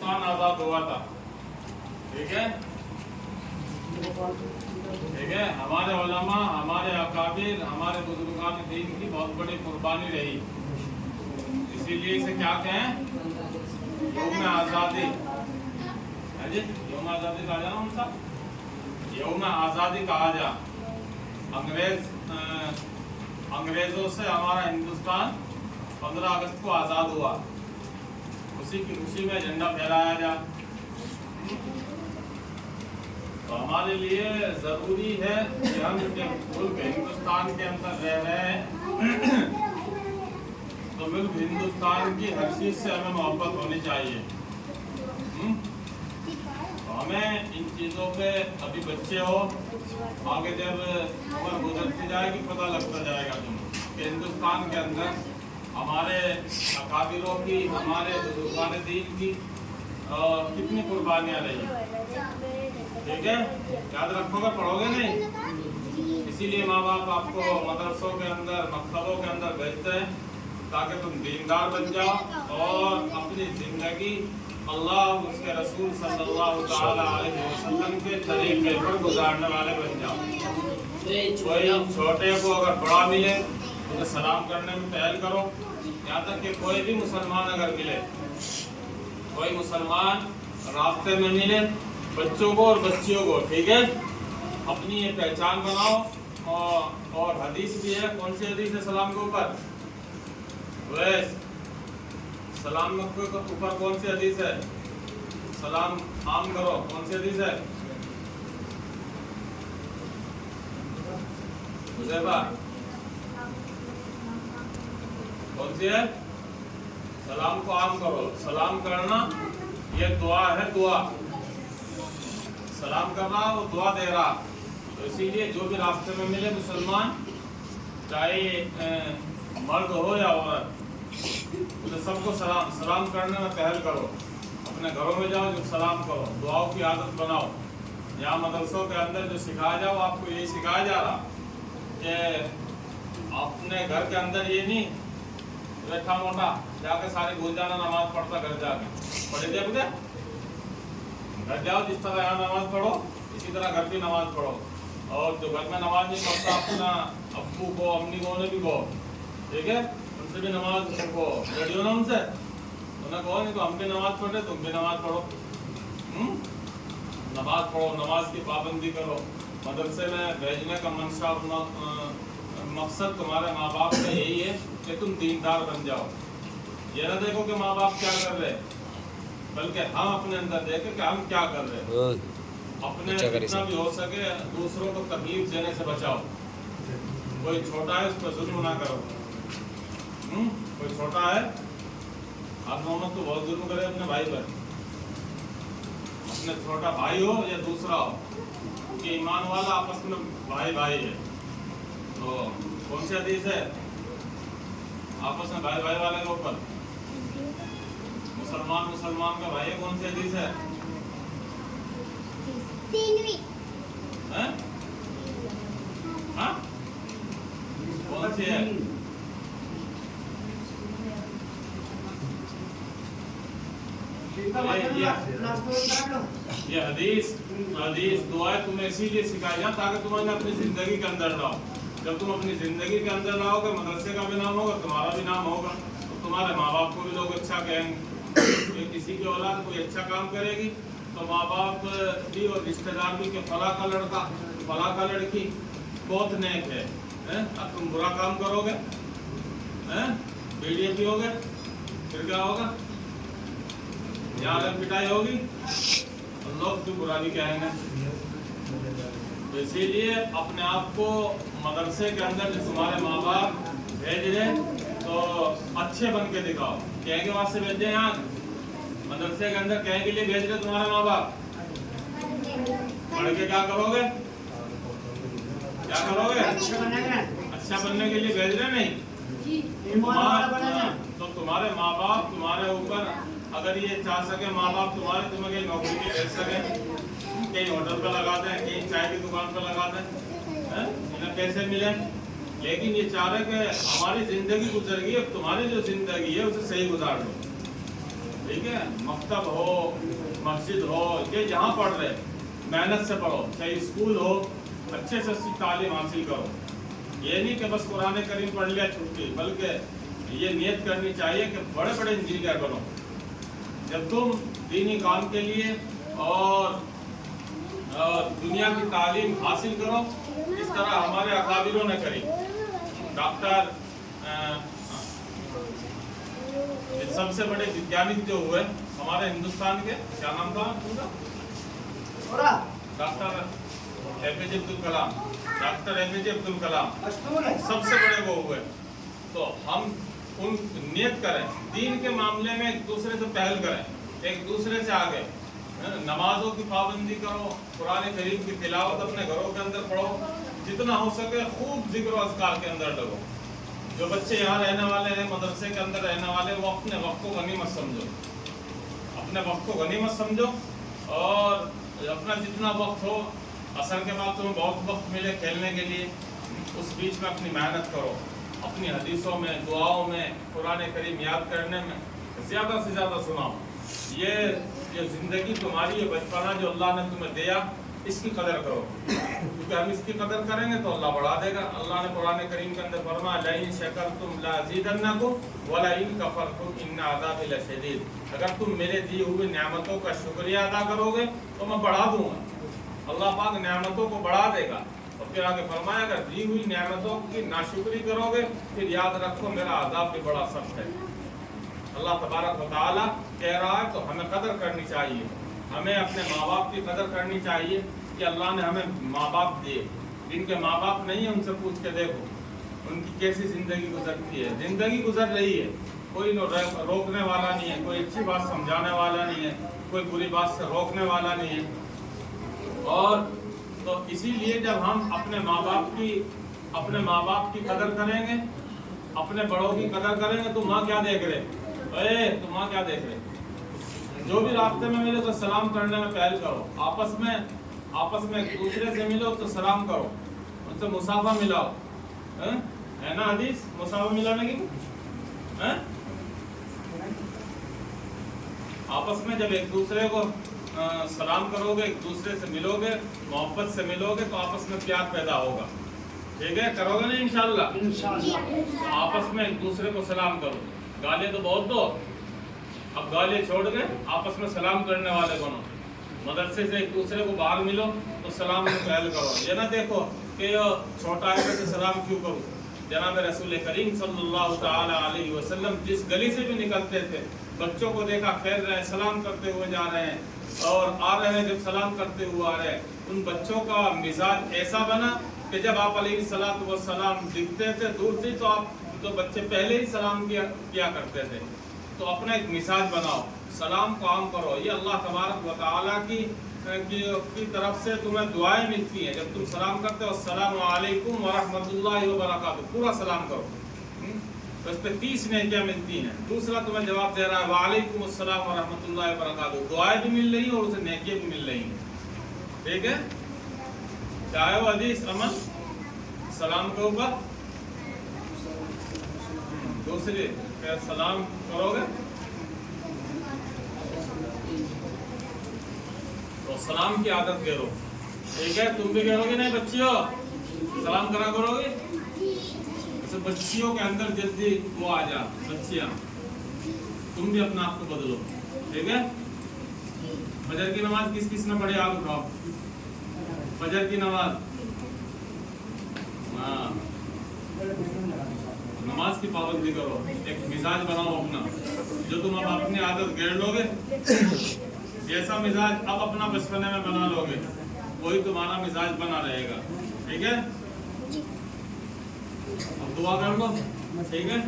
हिंदुस्तान आजाद हुआ था, ठीक है, ठीक है। हमारे उलमा, हमारे अकाबिर, हमारे बुजुर्गान दीन की बहुत बड़ी कुर्बानी रही, इसीलिए इसे क्या कहें, यौम आज़ादी है जी, यौम आज़ादी कहा जाना उनका, यौम आज़ादी कहा जा। अंग्रेजों से हमारा हिंदुस्तान 15 अगस्त को आज़ाद हुआ, उसी की खुशी में झंडा फहराया जा। तो हमारे लिए ज़रूरी है कि हम मुल्क हिंदुस्तान के अंदर रह रहे हैं तो मुल्क हिंदुस्तान की हर चीज़ से हमें मोहब्बत होनी चाहिए। तो हमें इन चीज़ों पे, अभी बच्चे हो, आगे जब उम्र गुजरती जाएगी पता लगता जाएगा कि हिंदुस्तान के अंदर हमारे अकाबिरों की, हमारे बुजुर्गान दीन की कितनी कुर्बानियाँ रही, ठीक है। याद रखोगे, पढ़ोगे नहीं, इसीलिए माँ बाप आपको मदरसों के अंदर, मकतबों के अंदर भेजते हैं ताकि तुम दीनदार बन जाओ और अपनी ज़िंदगी अल्लाह उसके रसूल सल्लल्लाहु ताला अलैहि वसल्लम के तरीके पर गुजारने वाले बन जाओ। कोई छोटे को अगर बड़ा मिले तो सलाम करने में पहल करो, यहाँ तक कि कोई भी मुसलमान अगर मिले, कोई मुसलमान रास्ते में मिले, बच्चों को और बच्चियों को, ठीक है, अपनी ये पहचान बनाओ। और हदीस भी है, कौन सी हदीस है सलाम के ऊपर, सलाम के ऊपर कौन सी हदीस है, सलाम आम करो, कौन सी हदीस है, हुज़ैफा कौन सी है, सलाम को आम करो। सलाम करना ये दुआ है, दुआ, सलाम कर रहा वो दुआ दे रहा। तो इसीलिए जो भी रास्ते में मिले मुसलमान, चाहे मर्द हो या औरत, तो सबको सलाम करने में पहल करो। अपने घरों में जाओ, जो सलाम करो, दुआओं की आदत बनाओ। यहाँ मदरसों के अंदर जो सिखाया जाओ, आपको यही सिखाया जा रहा कि अपने घर के अंदर ये नहीं बैठा मोटा जाके सारे भूल जाना, नमाज पढ़ता घर जाके पढ़े दे, घर जाओ, जिस तरह यहाँ नमाज पढ़ो इसी तरह घर की नमाज पढ़ो। और जो घर में नमाज नहीं पढ़ता, अपना अब्बू को, अम्मी को, उन्हें भी कहो, ठीक है, उनसे भी नमाज को लड़ियो ना उनसे, उन्हें कहो नहीं तो हम भी नमाज पढ़े, तुम भी नमाज पढ़ो। नमाज पढ़ो, नमाज की पाबंदी करो। मदरसे में भेजने का मंशा, मकसद तुम्हारे माँ बाप का यही है कि तुम दीनदार बन जाओ। ये ना देखो कि माँ बाप क्या कर रहे, बल्कि हम अपने अंदर देखें कि हम क्या कर रहे हैं। अपने जितना भी हो सके दूसरों को तकलीफ देने से बचाओ। कोई छोटा है उस पर जुल्म ना करो। कोई छोटा है, आप मोहम्मद तो बहुत जुल्म करे अपने भाई पर, अपने छोटा भाई हो या दूसरा हो, कि ईमान वाला आपस में भाई भाई है। तो कौन सी हदीस है आपस में भाई भाई वाले के ऊपर, मुसलमान मुसलमान का भाई है, कौन सी हदीस है, कौन सी है, ये हदीस दुआ तुम्हें इसीलिए सिखाई जाए ताकि तुम्हें अपनी जिंदगी के अंदर लाओ। जब तुम अपनी जिंदगी के अंदर लाओगे, मदरसे का भी नाम होगा, तुम्हारा भी नाम होगा, तो तुम्हारे माँ बाप को भी लोग अच्छा कहेंगे। किसी की औलाद कोई अच्छा काम करेगी तो माँ बाप भी और रिश्तेदार भी के फला का लड़का, फला का लड़की बहुत नेक है। अब तुम बुरा काम करोगे, बीड़ी पियोगे, फिर क्या होगा, यहाँ अगर पिटाई होगी और लोग भी बुरा भी कहेंगे। तो इसीलिए अपने आप को मदरसे के अंदर जो तुम्हारे माँ बाप भेज रहे तो अच्छे बन के दिखाओ। कहेंगे वहाँ से भेजे, यहाँ मदरसे के अंदर कहें के लिए भेज रहे तुम्हारे माँ बाप, पढ़ के क्या करोगे, क्या करोगे, अच्छा बनने के लिए भेज रहे नहीं। तो तुम्हारे माँ बाप तुम्हारे ऊपर अगर ये चाह सके, माँ बाप तुम्हारे तुम्हें कहीं नौकरी पे भेज सके, कहीं होटल पे लगा दें, कहीं चाय की दुकान पे लगा दें, इन्हें पैसे मिले, लेकिन ये चाह रहे कि हमारी जिंदगी गुजर गई, अब तुम्हारी जो जिंदगी है उसे सही गुजार दो। ठीक है, मकतब हो, मस्जिद हो, ये जहाँ पढ़ रहे मेहनत से पढ़ो, चाहे स्कूल हो, अच्छे से अच्छी तालीम हासिल करो। ये नहीं कि बस कुरान करीम पढ़ लिया छुट्टी, बल्कि ये नियत करनी चाहिए कि बड़े बड़े इंजीनियर बनो। जब तुम दीनी काम के लिए और दुनिया की तालीम हासिल करो, इस तरह हमारे अकाबिरों ने करी। डॉक्टर सबसे बड़े वैज्ञानिक जो हुए हमारे हिंदुस्तान के, क्या नाम था उनका? Doctor APJ Abdul Kalam. Doctor APJ Abdul Kalam सबसे बड़े वो हुए। तो हम उन नियत करें, दीन के मामले में एक दूसरे से पहल करें, एक दूसरे से आगे। नमाजों की पाबंदी करो, कुरान करीम की तिलावत अपने घरों के अंदर पढ़ो, जितना हो सके खूब जिक्र अज़कार के अंदर लगो। जो बच्चे यहाँ रहने वाले हैं, मदरसे के अंदर रहने वाले, वो अपने वक्त को गनीमत समझो, अपने वक्त को गनीमत समझो। और अपना जितना वक्त हो, असर के बाद तुम्हें बहुत वक्त मिले खेलने के लिए, उस बीच में अपनी मेहनत करो, अपनी हदीसों में, दुआओं में, कुरान करीम याद करने में ज़्यादा से ज़्यादा सुनाओ। ये ज़िंदगी तुम्हारी, ये बचपना जो अल्लाह ने तुम्हें दिया, इसकी कदर करो, क्योंकि हम इसकी कदर करेंगे तो अल्लाह बढ़ा देगा। अल्लाह ने कुरान करीम के अंदर फरमाया, लइन शकरतुम लाज़ीदन्नकुम व लइन कफरतुम इन्न अज़ाबी लशदीद। अगर तुम मेरे दी हुई नेमतों का शुक्रिया अदा करोगे तो मैं बढ़ा दूंगा। अल्लाह पाक नेमतों को बढ़ा देगा। और फिर आगे फरमाया, अगर दी हुई नेमतों की नाशुक्री करोगे फिर याद रखो मेरा अज़ाब भी बड़ा सख्त है। अल्लाह तबारक व तआला कह रहा है, तो हमें कदर करनी चाहिए, हमें अपने माँ बाप की कदर करनी चाहिए कि अल्लाह ने हमें माँ बाप दिए। जिनके माँ बाप नहीं है उनसे पूछ के देखो उनकी कैसी ज़िंदगी गुजरती है। ज़िंदगी गुजर रही है, कोई रोकने वाला नहीं है, कोई अच्छी बात समझाने वाला नहीं है, कोई बुरी बात से रोकने वाला नहीं है। और तो इसीलिए जब हम अपने माँ बाप की कदर करेंगे, अपने बड़ों की कदर करेंगे, तो माँ क्या देख रहे, तो माँ क्या देख रहे, जो भी रास्ते में मिले तो सलाम करने में पहल करो। आपस में एक दूसरे से मिलो तो सलाम करो, उनसे मुसाफा मिलाओ, है ना हदीस मुसाफा मिलाने की, है? आपस में जब एक दूसरे को सलाम करोगे, एक दूसरे से मिलोगे, मोहब्बत से मिलोगे, तो आपस में प्यार पैदा होगा। ठीक है, करोगे ना इंशाअल्लाह। आपस में एक दूसरे को सलाम करो, गालियाँ तो बहुत दो, अब गालियाँ छोड़ के आपस में सलाम करने वाले बनो। मदरसे से एक दूसरे को बाहर मिलो तो सलाम में पहल करो। ये ना देखो कि छोटा है तो सलाम क्यों करूँ। जनाब रसूल करीम सल्लल्लाहु ताला अलैहि वसल्लम जिस गली से भी निकलते थे, बच्चों को देखा खेल रहे हैं, सलाम करते हुए जा रहे हैं, और आ रहे हैं जब सलाम करते हुए आ रहे हैं, उन बच्चों का मिजाज ऐसा बना कि जब आप अलैहिस्सलातु वस्सलाम दिखते थे दूर से, तो बच्चे पहले ही सलाम किया करते थे। तो अपना एक मिजाज बनाओ, सलाम को आम करो। ये अल्लाह तबारक व तआला की तरफ से तुम्हें दुआएं मिलती हैं। जब तुम सलाम करते हो, अस्सलामु अलैकुम व रहमतुल्लाहि व बरकातुहू, पूरा सलाम करो, तो इस पर 30 नेकियां मिलती हैं। दूसरा तुम्हें जवाब दे रहा है, वालेकुम अस्सलाम व रहमतुल्लाहि व बरकातुहू, दुआएं भी मिल रही हैं और उसे नेकियां भी मिल रही हैं। ठीक है, चाहे वो हदीस अमल सलाम के ऊपर, दूसरी क्या सलाम करोगे तो सलाम की आदत करो। ठीक है, तुम भी करोगे नहीं बच्चियों, सलाम करा करोगे। जैसे बच्चियों के अंदर जल्दी वो आ जा, बच्चियां तुम भी अपना आप को बदलो। ठीक है, फजर की नमाज किस किस ने पढ़ी, आप उठाओ। फजर की नमाज, हाँ, नमाज की पाबंदी करो, एक मिजाज बनाओ अपना, जो तुम अब अपनी आदत गिर लोगे, जैसा मिजाज अब अपना बचपने में बना लोगे, वही तुम्हारा मिजाज बना रहेगा। ठीक है, अब दुआ कर लो। ठीक है,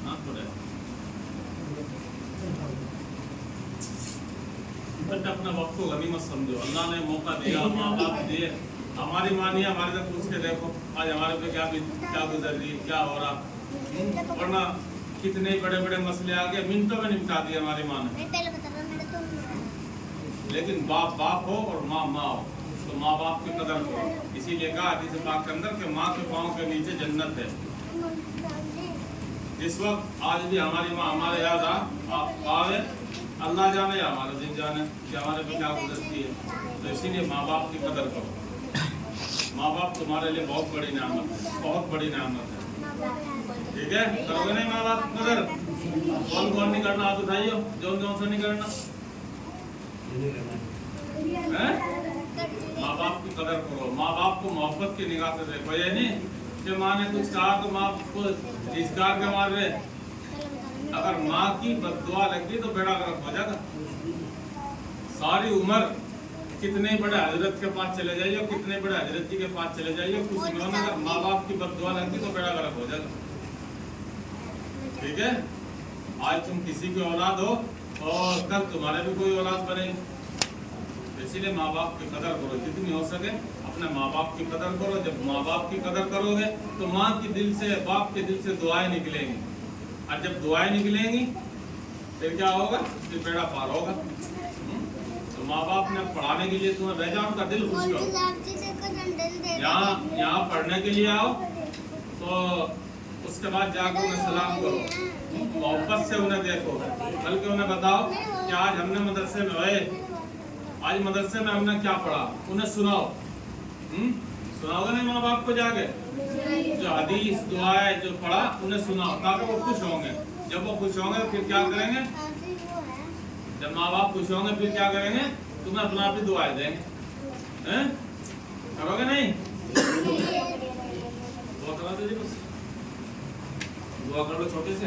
हाँ थोड़े अपना वक्त को गनीमत समझो। अल्लाह ने मौका दिया, माँ बाप दिए, हमारी माँ नहीं, हमारे से पूछ के देखो आज हमारे पे क्या गुजर रही, क्या हो रहा। वरना कितने बड़े बड़े मसले आ गए, मिनटों में निपटा दिए हमारी माँ ने। लेकिन बाप हो और माँ हो, तो माँ बाप की कदर करो। इसीलिए कहा हदीस पाक के अंदर कि माँ के पाँव के नीचे जन्नत है। जिस वक्त आज भी हमारी माँ हमारे याद आवे, अल्लाह जाने या हमारा दिन जाने कि हमारे पे क्या गुजरती है। तो इसीलिए माँ बाप की कदर करो। माँ बाप तुम्हारे लिए बहुत बड़ी नेमत है, बहुत बड़ी नेमत है। ठीक है, करोगे नहीं माँ बाप की कदर? कौन कौन नहीं करना, हाथ उठाइयो। जौन जौन से नहीं करना है? माँ बाप की कदर करो। माँ बाप को मोहब्बत की निगाह से देखो। ये नहीं कि माँ ने कुछ कहा तो माँ को झिझकार के मार रहे। अगर माँ की बद्दुआ लगी तो बेड़ा गर्क हो जाएगा। सारी उम्र कितने बड़े हजरत के पास चले जाइए, कितने बड़े हजरत जी के पास चले जाइए, कुछ नहीं होना। अगर माँ बाप की बद्दुआ लगी तो बेड़ा गर्क हो जाएगा। ठीक है, आज तुम किसी की औलाद हो और कल तुम्हारे भी कोई औलाद बनेगी। इसीलिए माँ बाप की कदर करो, जितनी हो सके अपने माँ बाप की कदर करो। जब माँ बाप की कदर करोगे तो माँ के दिल से, बाप के दिल से दुआएं निकलेंगी, और जब दुआएं निकलेंगी फिर क्या होगा? फिर बेड़ा पार होगा। तो माँ बाप ने पढ़ाने के लिए तुम्हें भेजा, उनका दिल खुश करो। यहाँ पढ़ने के लिए आओ तो उसके बाद जाकर उन्हें सलाम करो, मोहब्बत से उन्हें देखो, बल्कि उन्हें बताओ कि आज हमने मदरसे में आए, आज मदरसे में हमने क्या पढ़ा, उन्हें सुनाओ। सुनाओगे नहीं माँ बाप को जाके? जो हदीस दुआएं जो पढ़ा उन्हें सुनाओ, ताकि वो खुश होंगे। जब वो खुश होंगे फिर क्या करेंगे? जब माँ बाप खुश होंगे फिर क्या करेंगे? तुम्हें अपना आप ही दुआएं देंगे। हैं? करोगे नहीं? दुआ करा दो जी, बस दुआ कर लो छोटे से।